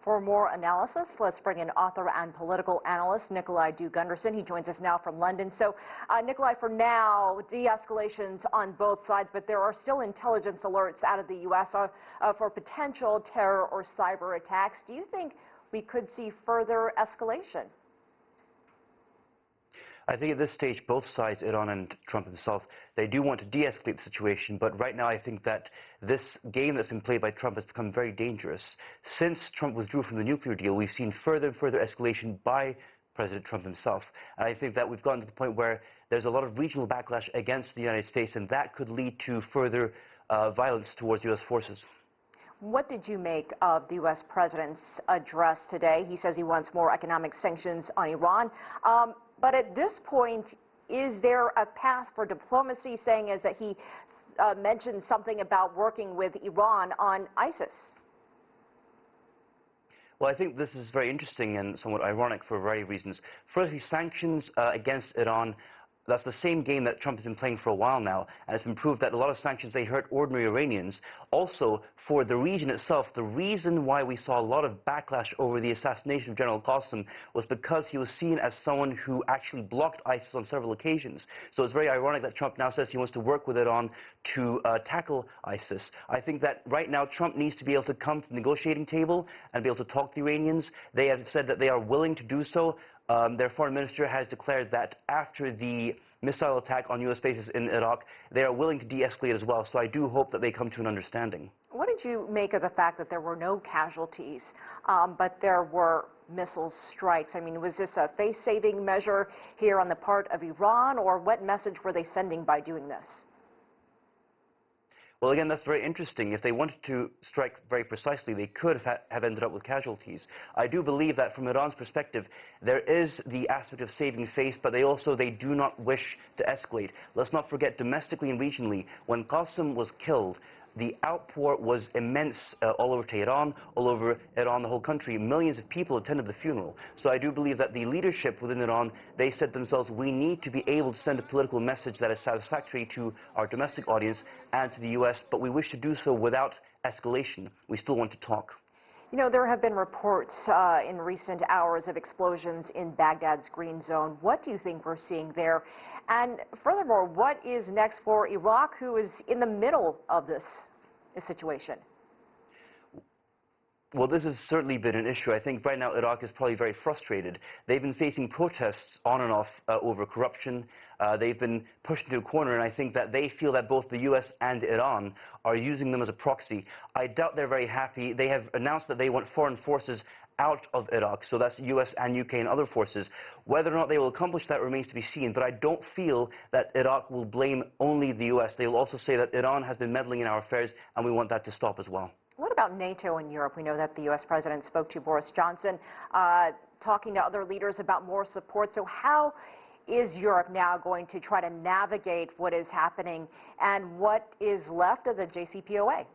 For more analysis, let's bring in author and political analyst Nicolai Due-Gundersen. He joins us now from London. So, Nicolai, for now, de-escalations on both sides, but there are still intelligence alerts out of the U.S. For potential terror or cyber attacks. Do you think we could see further escalation? I think at this stage, both sides, Iran and Trump himself, they do want to de-escalate the situation. But right now, I think that this game that's been played by Trump has become very dangerous. Since Trump withdrew from the nuclear deal, we've seen further and further escalation by President Trump himself. And I think that we've gotten to the point where there's a lot of regional backlash against the United States, and that could lead to further violence towards U.S. forces. What did you make of the U.S. president's address today? He says he wants more economic sanctions on Iran. But at this point, is there a path for diplomacy, saying as that he mentioned something about working with Iran on ISIS? Well, I think this is very interesting and somewhat ironic for a variety of reasons. Firstly, sanctions against Iran. That's the same game that Trump has been playing for a while now, and it's been proved that a lot of sanctions, they hurt ordinary Iranians. Also, for the region itself, the reason why we saw a lot of backlash over the assassination of General Qasem was because he was seen as someone who actually blocked ISIS on several occasions. So it's very ironic that Trump now says he wants to work with Iran to tackle ISIS. I think that right now Trump needs to be able to come to the negotiating table and be able to talk to the Iranians. They have said that they are willing to do so. Their foreign minister has declared that after the missile attack on U.S. bases in Iraq, they are willing to de-escalate as well. So I do hope that they come to an understanding. What did you make of the fact that there were no casualties, but there were missile strikes? I mean, was this a face-saving measure here on the part of Iran, or what message were they sending by doing this? Well, again, that's very interesting. If they wanted to strike very precisely, they could have ended up with casualties. I do believe that from Iran's perspective, there is the aspect of saving face, but they do not wish to escalate. Let's not forget, domestically and regionally, when Qasem was killed, the outpour was immense all over Tehran, all over Iran, the whole country. Millions of people attended the funeral. So I do believe that the leadership within Iran, they said to themselves, we need to be able to send a political message that is satisfactory to our domestic audience and to the U.S., but we wish to do so without escalation. We still want to talk. You know, there have been reports in recent hours of explosions in Baghdad's Green Zone. What do you think we're seeing there? And furthermore, what is next for Iraq, who is in the middle of this situation? Well, this has certainly been an issue. I think right now Iraq is probably very frustrated. They've been facing protests on and off over corruption. They've been pushed into a corner, and I think that they feel that both the U.S. and Iran are using them as a proxy. I doubt they're very happy. They have announced that they want foreign forces out of Iraq, so that's U.S. and U.K. and other forces. Whether or not they will accomplish that remains to be seen, but I don't feel that Iraq will blame only the U.S. They will also say that Iran has been meddling in our affairs, and we want that to stop as well. What about NATO and Europe? We know that the U.S. president spoke to Boris Johnson, talking to other leaders about more support. So how is Europe now going to try to navigate what is happening, and what is left of the JCPOA?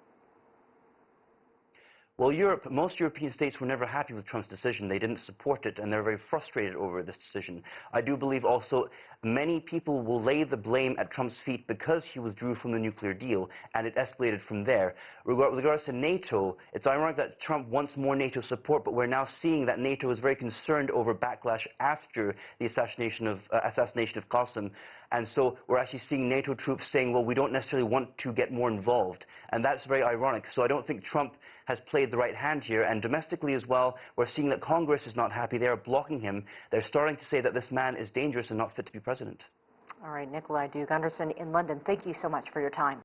Well, most European states were never happy with Trump's decision. They didn't support it, and they're very frustrated over this decision. I do believe also many people will lay the blame at Trump's feet because he withdrew from the nuclear deal, and it escalated from there. With regards to NATO, it's ironic that Trump wants more NATO support, but we're now seeing that NATO is very concerned over backlash after the assassination of Qasem. And so we're actually seeing NATO troops saying, well, we don't necessarily want to get more involved. And that's very ironic. So I don't think Trump has played the right hand here. And domestically as well, we're seeing that Congress is not happy. They are blocking him. They're starting to say that this man is dangerous and not fit to be president. All right, Nicolai Due-Gundersen in London, thank you so much for your time.